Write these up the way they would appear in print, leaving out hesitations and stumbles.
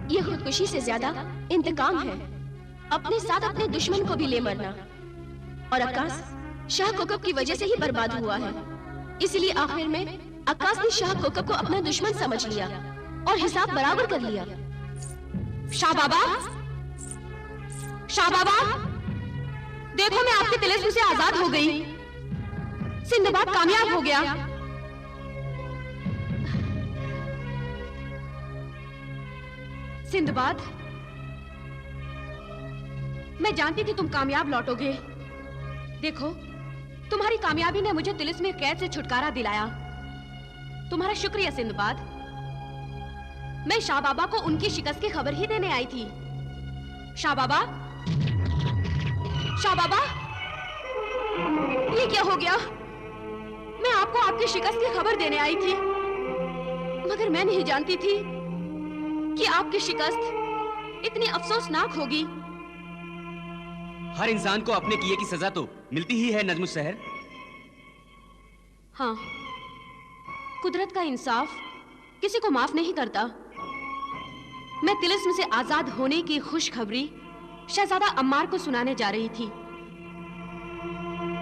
ये खुदकुशी से ज्यादा इंतकाम है, अपने साथ अपने दुश्मन को भी ले मरना। और अक्कास शाह कोकब की वजह से ही बर्बाद हुआ है। इसलिए आखिर में अक्कास ने शाह कोकब को अपना दुश्मन समझ लिया और हिसाब बराबर कर लिया। शाह बाबा, शाह बाबा, देखो मैं आपके तिलिस्म से आजाद हो गई। सिंदबाद कामयाब हो गया। सिंदबाद, मैं जानती थी तुम कामयाब लौटोगे। देखो, तुम्हारी कामयाबी ने मुझे तिलिस्म में कैद से छुटकारा दिलाया। तुम्हारा शुक्रिया सिंदबाद। मैं शाह बाबा को उनकी शिकस्त की खबर ही देने आई थी। शाह बाबा, शाह बाबा, ये क्या हो गया? मैं आपको आपकी शिकस्त की खबर देने आई थी, मगर मैं नहीं जानती थी कि आपकी शिकस्त इतनी अफसोसनाक होगी। हर इंसान को अपने किए की सजा तो मिलती ही है नजमुस सहर। हाँ, कुदरत का इंसाफ किसी को माफ नहीं करता। मैं तिलिस्म से आजाद होने की खुशखबरी शहजादा अम्मार को सुनाने जा रही थी,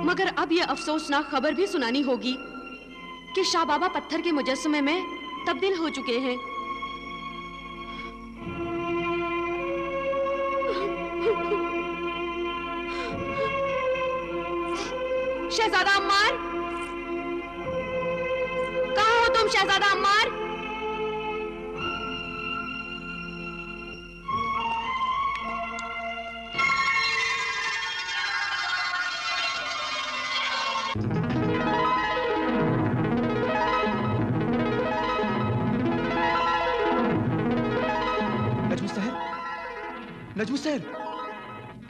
मगर अब यह अफसोसनाक खबर भी सुनानी होगी कि शाह बाबा पत्थर के मुजस्समे में तब्दील हो चुके हैं। शहजादा अम्मार, कहाँ हो तुम शहजादा अम्मार? नजमुस सहर,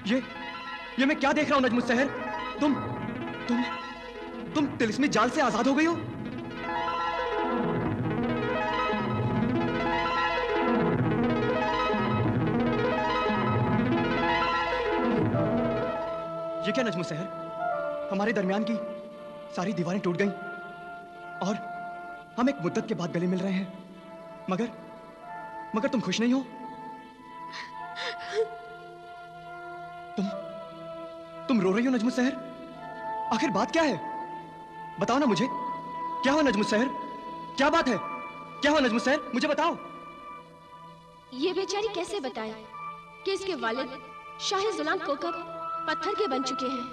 ये मैं क्या देख रहा हूं नजमुस सहर? तुम तिलिस्मी जाल से आजाद हो गई हो? ये क्या नजमुस सहर? हमारे दरमियान की सारी दीवारें टूट गईं और हम एक मुद्दत के बाद गले मिल रहे हैं, मगर तुम खुश नहीं हो? तुम रो रही हो नजमुस सहर? आखिर बात क्या है? बताओ ना मुझे, क्या हुआ नजमुस सहर? क्या बात है? क्या हुआ नजमुस सहर? मुझे बताओ। ये बेचारी कैसे बताए कि इसके वालिद शाह जुलान कोकब पत्थर के बन चुके हैं।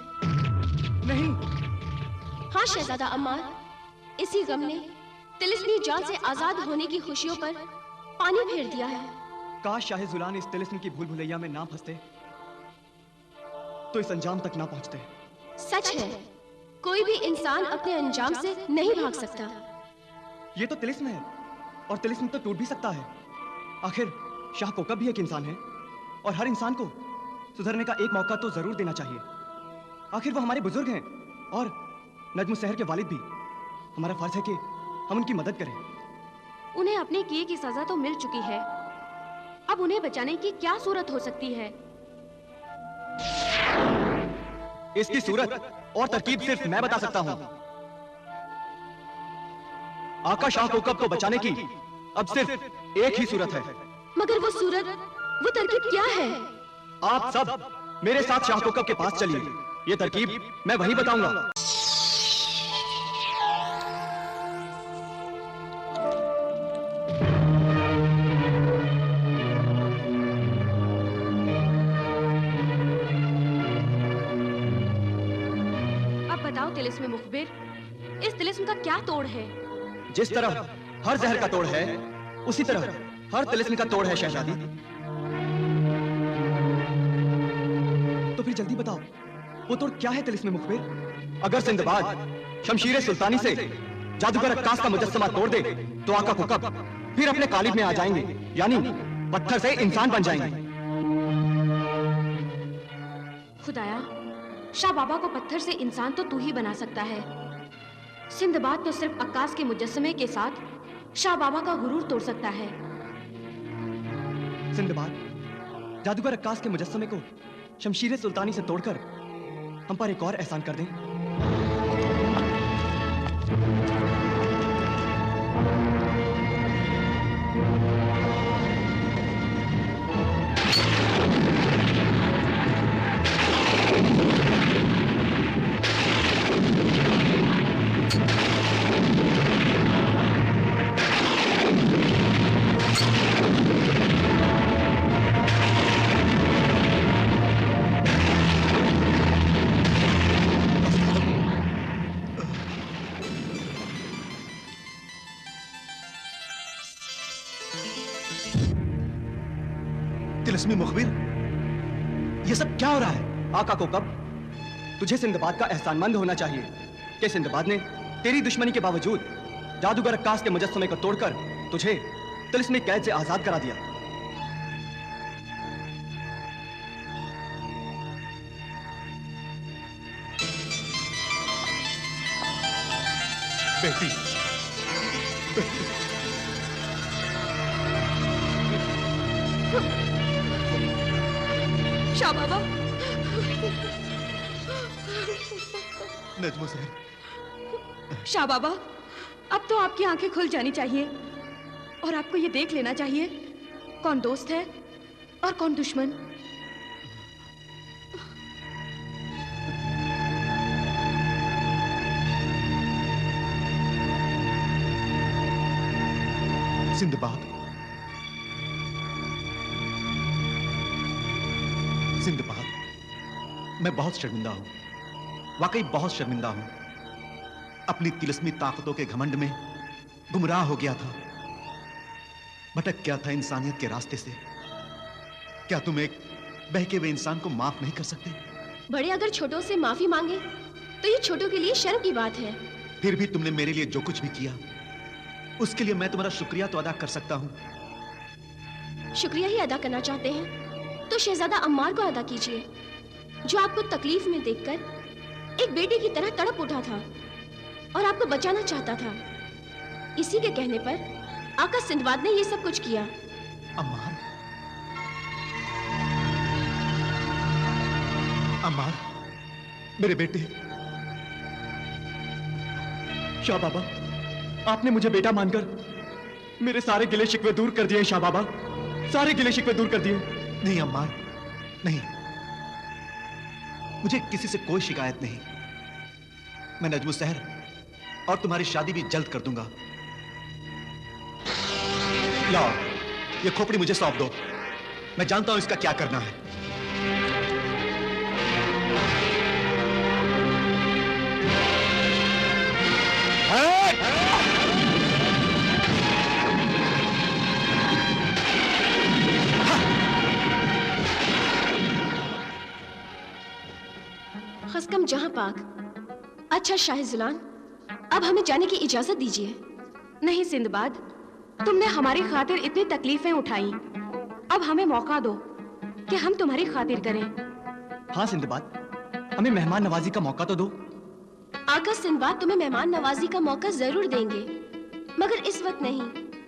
नहीं। हाँ शहजादा अम्मार, इसी गम ने तिलिस्मी जाल से आजाद होने की खुशियों पर पानी फेर दिया है। काश शाह जुलान इस तिलिस्म की भूल भुलैया में ना फंसते तो इस अंजाम तक ना पहुंचते। सच है, कोई भी इंसान अपने अंजाम से नहीं भाग सकता। ये तो तिलिस्म है और तिलिस्म तो टूट भी सकता है। आखिर शाह कोकब भी एक इंसान है और हर इंसान को सुधरने का एक मौका तो जरूर देना चाहिए। आखिर वो हमारे बुजुर्ग हैं और नजमुस सहर के वालिद भी। हमारा फर्ज है कि हम उनकी मदद करें। उन्हें अपने किए की सजा तो मिल चुकी है, अब उन्हें बचाने की क्या सूरत हो सकती है? इसकी सूरत और तरकीब सिर्फ मैं बता सकता हूं। आका शाह कोकब को बचाने की अब सिर्फ एक ही सूरत है। मगर वो सूरत, वो तरकीब क्या है? आप सब मेरे साथ शाह कोकब के पास चलिए, ये तरकीब मैं वहीं बताऊंगा। तिलिस्म मुखबिर, इस तिलिस्म का क्या तोड़ है? जिस तरह हर जहर का तोड़ है, उसी तरह हर तिलिस्म का तोड़ है शहजादी। तो फिर जल्दी बताओ, वो तोड़ क्या है तिलिस्म मुखबिर? अगर सिंदबाद शमशीर सुल्तानी से जादूगर अक्कास का मुजस्समा तोड़ दे तो आका कोकब फिर अपने कालिब में आ जाएंगे, यानी पत्थर से इंसान बन जाएंगे। खुदाया, शाह बाबा को पत्थर से इंसान तो तू ही बना सकता है। सिंदबाद तो सिर्फ अक्कास के मुजस्समे के साथ शाह बाबा का गुरूर तोड़ सकता है। सिंदबाद, जादूगर अक्कास के मुजस्समे को शमशीर सुल्तानी से तोड़कर हम पर एक और एहसान कर दें। तिलिस्मी मुखबिर, ये सब क्या हो रहा है? आका कोकब, तुझे सिंदबाद का एहसानमंद होना चाहिए कि सिंदबाद ने तेरी दुश्मनी के बावजूद जादूगर अक्कास के मुजस्समे को तोड़कर तुझे तिलिस्मी कैद से आजाद करा दिया। बेटी, शाह बाबा, नजमो सहर, शाह बाबा, अब तो आपकी आंखें खुल जानी चाहिए और आपको ये देख लेना चाहिए कौन दोस्त है और कौन दुश्मन। सिंदबाद, सिंदबाद, मैं बहुत शर्मिंदा हूं, वाकई बहुत शर्मिंदा हूं। अपनी तिलिस्मी ताकतों के घमंड में गुमराह हो गया था, भटक गया था इंसानियत के रास्ते से। क्या तुम एक बहके हुए इंसान को माफ नहीं कर सकते? बड़े अगर छोटों से माफी मांगे तो ये छोटों के लिए शर्म की बात है। फिर भी तुमने मेरे लिए जो कुछ भी किया, उसके लिए मैं तुम्हारा शुक्रिया तो अदा कर सकता हूं। शुक्रिया ही अदा करना चाहते हैं तो शहजादा अम्मार को अदा कीजिए, जो आपको तकलीफ में देखकर एक बेटे की तरह तड़प उठा था और आपको बचाना चाहता था। इसी के कहने पर आका सिंदबाद ने ये सब कुछ किया। अम्मार, अम्मार, मेरे बेटे। शाह बाबा, आपने मुझे बेटा मानकर मेरे सारे गिले शिकवे दूर कर दिए। शाह बाबा, सारे गिले शिकवे दूर कर दिए। नहीं अम्मार, नहीं, मुझे किसी से कोई शिकायत नहीं। मैं नजमो सहर और तुम्हारी शादी भी जल्द कर दूंगा। लाओ, ये खोपड़ी मुझे सौंप दो, मैं जानता हूं इसका क्या करना है। खसकम जहां पाक। अच्छा शाह जुलान, अब हमें जाने की इजाजत दीजिए। नहीं सिंदबाद, तुमने हमारी खातिर इतनी तकलीफें उठाई, अब हमें मौका दो कि हम तुम्हारी खातिर करें। हाँ सिंदबाद, हमें मेहमान नवाजी का मौका तो दो। आका सिंदबाद तुम्हें मेहमान नवाजी का मौका जरूर देंगे, मगर इस वक्त नहीं।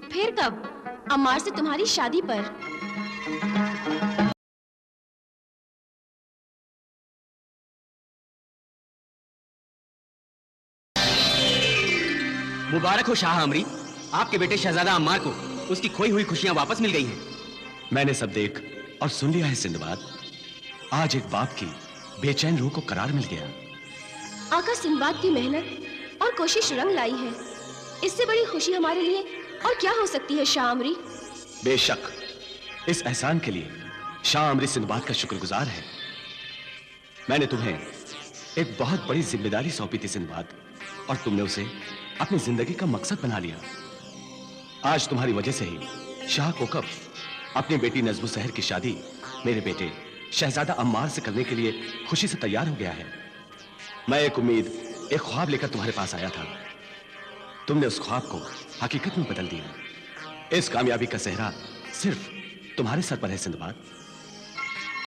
फिर कब? अम्मार से तुम्हारी शादी पर। मुबारक हो शाह आमरी, आपके बेटे शहजादा अम्मार को उसकी खोई हुई खुशियां वापस मिल गई हैं। मैंने सब देख और सुन लिया है सिंदबाद। आज एक बाप की बेचैन रूह को करार मिल गया। आका सिंदबाद की मेहनत और कोशिश रंग लाई है। इससे बड़ी खुशी हमारे लिए और क्या हो सकती है शाह आमरी? बेशक, इस एहसान के लिए शाह आमरी सिंदबाद का शुक्रगुजार है। मैंने तुम्हें एक बहुत बड़ी जिम्मेदारी सौंपी थी सिंदबाद, और तुमने उसे अपनी जिंदगी का मकसद बना लिया। आज तुम्हारी वजह से ही शाह कोकब अपनी बेटी नजमो सहर की शादी मेरे बेटे शहजादा अम्मार से करने के लिए खुशी से तैयार हो गया है। मैं एक उम्मीद, एक ख्वाब लेकर तुम्हारे पास आया था। तुमने उस ख्वाब को हकीकत में बदल दिया। इस कामयाबी का सेहरा सिर्फ तुम्हारे सर पर है सिंदबाद।